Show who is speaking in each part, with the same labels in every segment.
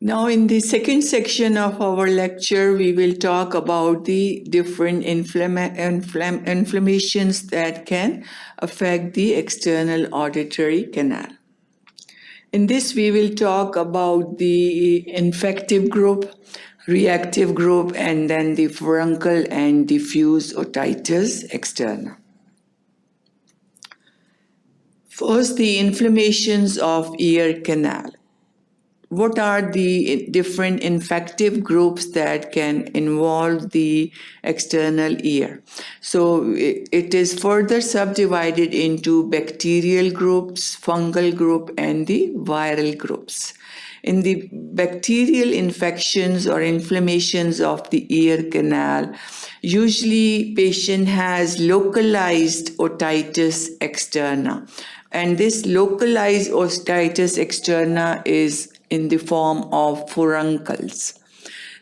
Speaker 1: Now, in the second section of our lecture, we will talk about the different inflammations that can affect the external auditory canal. In this, we will talk about the infective group, reactive group, and then the furuncle and diffuse otitis externa. First, the inflammations of ear canal. What are the different infective groups that can involve the external ear? So it is further subdivided into bacterial groups, fungal group, and the viral groups. In the bacterial infections or inflammations of the ear canal, usually patient has localized otitis externa. And this localized otitis externa is in the form of furuncles.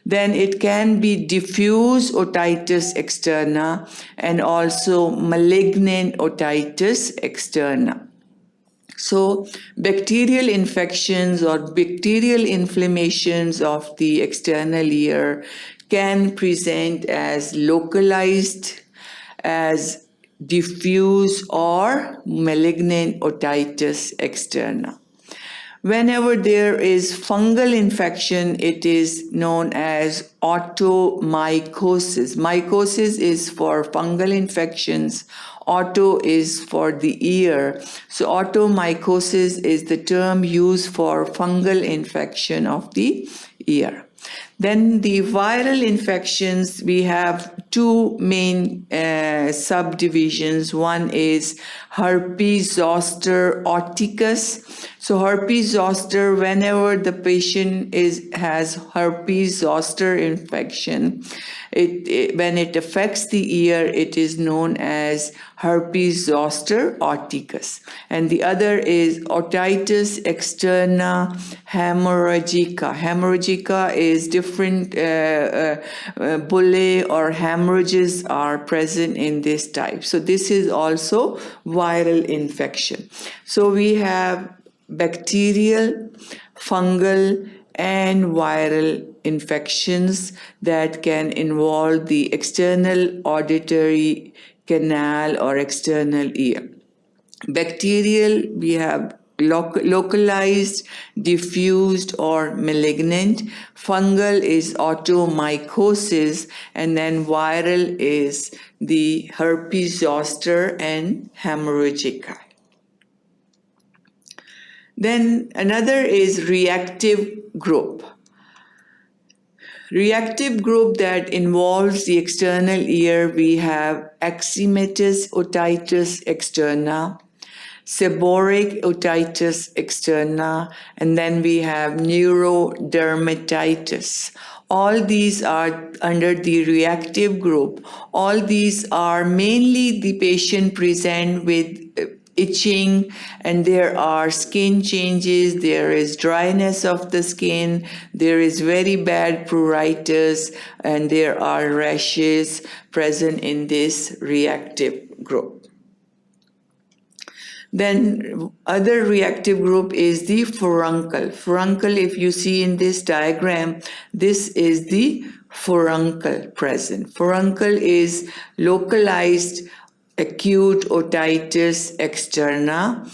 Speaker 1: Then it can be diffuse otitis externa and also malignant otitis externa. So bacterial infections or bacterial inflammations of the external ear can present as localized, as diffuse or malignant otitis externa. Whenever there is fungal infection, it is known as otomycosis. Mycosis is for fungal infections. Auto is for the ear. So otomycosis is the term used for fungal infection of the ear. Then the viral infections, we have two main subdivisions. One is herpes zoster oticus. So herpes zoster, whenever the patient has herpes zoster infection, when it affects the ear, it is known as herpes zoster oticus. And the other is otitis externa hemorrhagica. Hemorrhagica is different bullae or hemorrhages are present in this type. So this is also viral infection. So we have bacterial, fungal, and viral infections that can involve the external auditory canal or external ear. Bacterial, we have localized, diffused, or malignant. Fungal is otomycosis, and then viral is the herpes zoster and hemorrhagica. Then another is reactive group. Reactive group that involves the external ear, we have eczematous otitis externa, seborrheic otitis externa, and then we have neurodermatitis. All these are under the reactive group. All these are mainly the patient present with itching, and there are skin changes, there is dryness of the skin, there is very bad pruritus, and there are rashes present in this reactive group. Then other reactive group is the furuncle. Furuncle, if you see in this diagram, this is the furuncle present. Furuncle is localized acute otitis externa.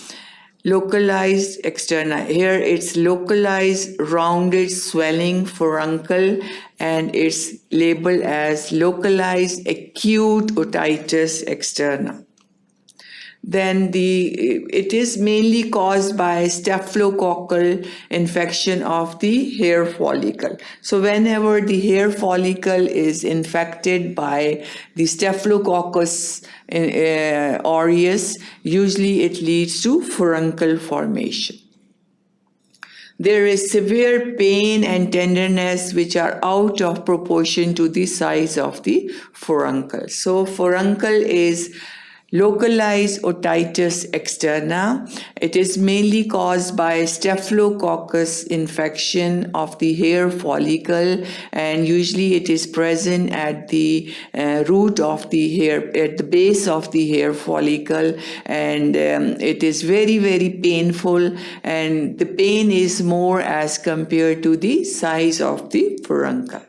Speaker 1: Localized externa. Here it's localized rounded swelling furuncle, and it's labeled as localized acute otitis externa. Then it is mainly caused by staphylococcal infection of the hair follicle. So whenever the hair follicle is infected by the Staphylococcus aureus, usually it leads to furuncle formation. There is severe pain and tenderness which are out of proportion to the size of the furuncle. So furuncle is Localized otitis externa. It is mainly caused by staphylococcus infection of the hair follicle, and usually it is present at the root of the hair, at the base of the hair follicle, and it is very, very painful, and the pain is more as compared to the size of the furuncle.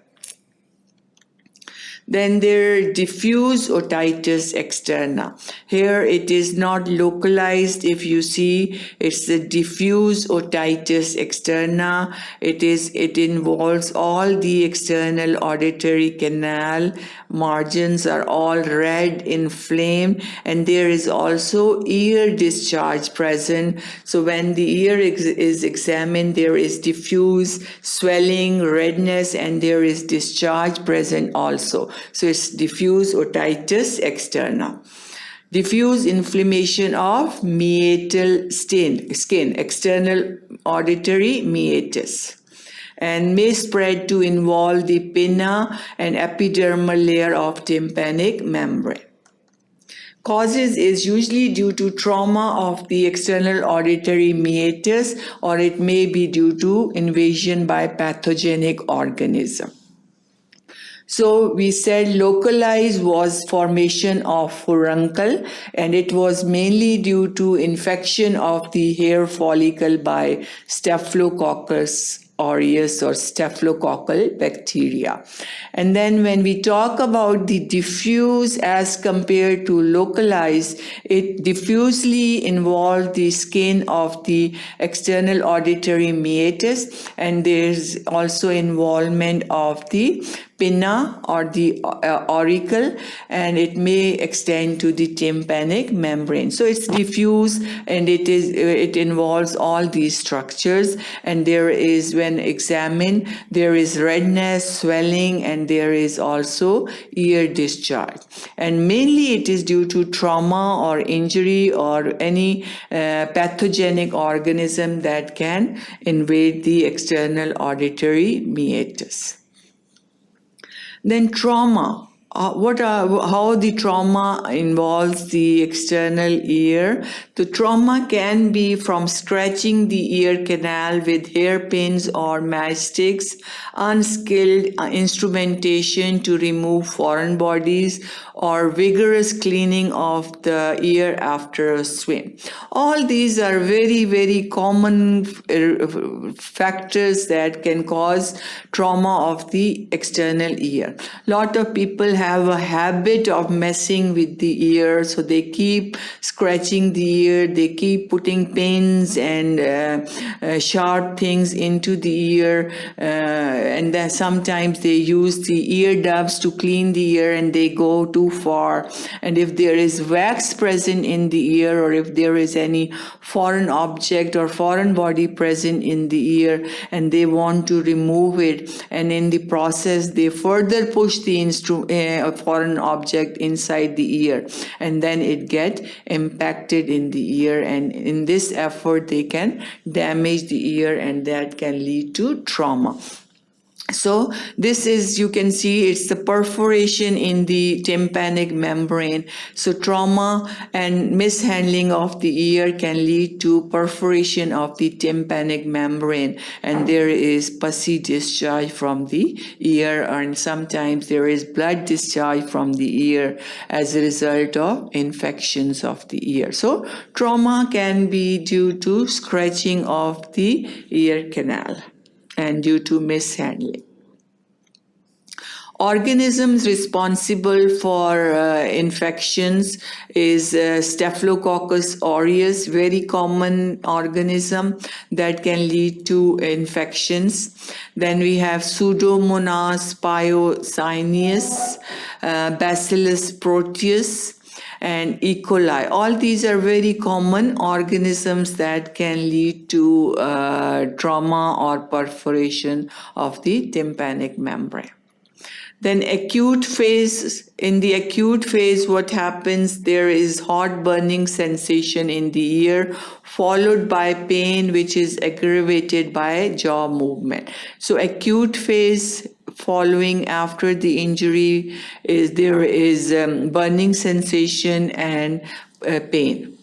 Speaker 1: Then there diffuse otitis externa. Here it is not localized. If you see, it's the diffuse otitis externa. It involves all the external auditory canal. Margins are all red, inflamed, and there is also ear discharge present. So when the ear is examined, there is diffuse swelling, redness, and there is discharge present also. So it's diffuse otitis externa. Diffuse inflammation of meatal skin, external auditory meatus, and may spread to involve the pinna and epidermal layer of tympanic membrane. Causes is usually due to trauma of the external auditory meatus, or it may be due to invasion by pathogenic organism. So we said localized was formation of furuncle, and it was mainly due to infection of the hair follicle by Staphylococcus aureus or staphylococcal bacteria. And then when we talk about the diffuse as compared to localized, it diffusely involved the skin of the external auditory meatus, and there's also involvement of the pinna or the auricle, and it may extend to the tympanic membrane. So it's diffuse, and it involves all these structures, and there is, when examined, there is redness, swelling, and there is also ear discharge. And mainly it is due to trauma or injury or any pathogenic organism that can invade the external auditory meatus. Then trauma. How the trauma involves the external ear. The trauma can be from scratching the ear canal with hairpins or matchsticks, unskilled instrumentation to remove foreign bodies, or vigorous cleaning of the ear after a swim. All these are very, very common factors that can cause trauma of the external ear. Lot of people have a habit of messing with the ear, so they keep scratching the ear, they keep putting pins and sharp things into the ear, and then sometimes they use the ear dubs to clean the ear, and they go too far. And if there is wax present in the ear, or if there is any foreign object or foreign body present in the ear, and they want to remove it, and in the process they further push the foreign object inside the ear, and then it get impacted in the ear, and in this effort they can damage the ear, and that can lead to trauma. So this is, you can see, it's the perforation in the tympanic membrane. So trauma and mishandling of the ear can lead to perforation of the tympanic membrane, and there is pussy discharge from the ear, and sometimes there is blood discharge from the ear as a result of infections of the ear. So trauma can be due to scratching of the ear canal and due to mishandling. Organisms responsible for infections is Staphylococcus aureus, very common organism that can lead to infections. Then we have Pseudomonas pyocinius, Bacillus proteus, and E. coli. All these are very common organisms that can lead to trauma or perforation of the tympanic membrane. Then acute phase. In the acute phase, what happens? There is hot burning sensation in the ear, followed by pain which is aggravated by jaw movement. So acute phase following after the injury is there is burning sensation and pain.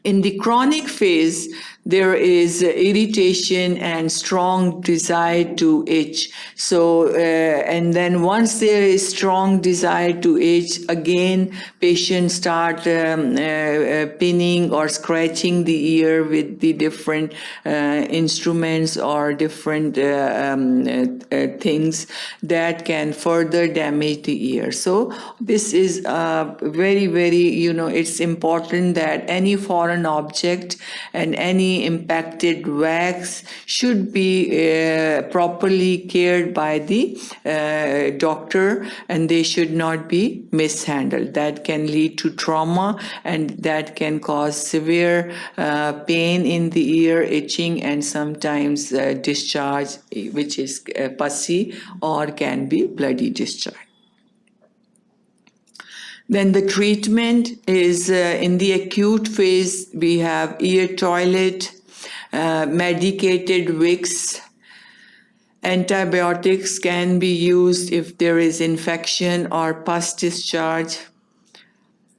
Speaker 1: In the chronic phase, there is irritation and strong desire to itch. So, and then once there is strong desire to itch, again, patients start pinning or scratching the ear with the different instruments or different things that can further damage the ear. So, this is very, it's important that any foreign object and any impacted wax should be properly cared by the doctor, and they should not be mishandled. That can lead to trauma, and that can cause severe pain in the ear, itching, and sometimes discharge, which is pussy or can be bloody discharge. Then the treatment is in the acute phase, we have ear toilet, medicated wicks, antibiotics can be used if there is infection or pus discharge.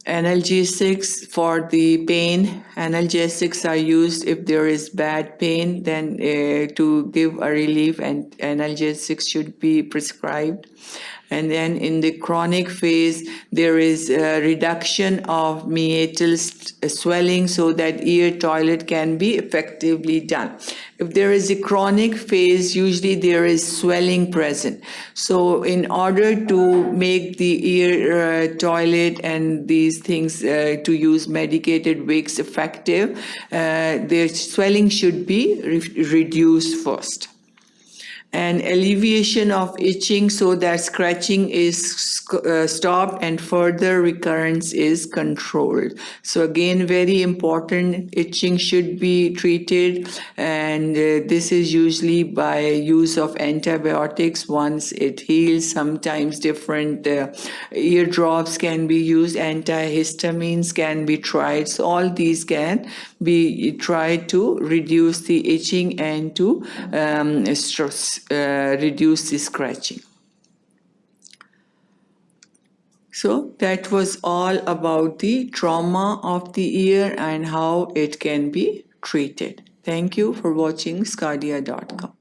Speaker 1: Analgesics for the pain. Analgesics are used if there is bad pain, then to give a relief, and analgesics should be prescribed. And then in the chronic phase, there is a reduction of meatal swelling so that ear toilet can be effectively done. If there is a chronic phase, usually there is swelling present. So in order to make the ear toilet and these things to use medicated wicks effective, the swelling should be reduced first. And alleviation of itching so that scratching is stopped and further recurrence is controlled. So again, very important, itching should be treated, and this is usually by use of antibiotics once it heals. Sometimes different ear drops can be used, antihistamines can be tried. So all these can be tried to reduce the itching and to reduce the scratching. So that was all about the trauma of the ear and how it can be treated. Thank you for watching sqadia.com.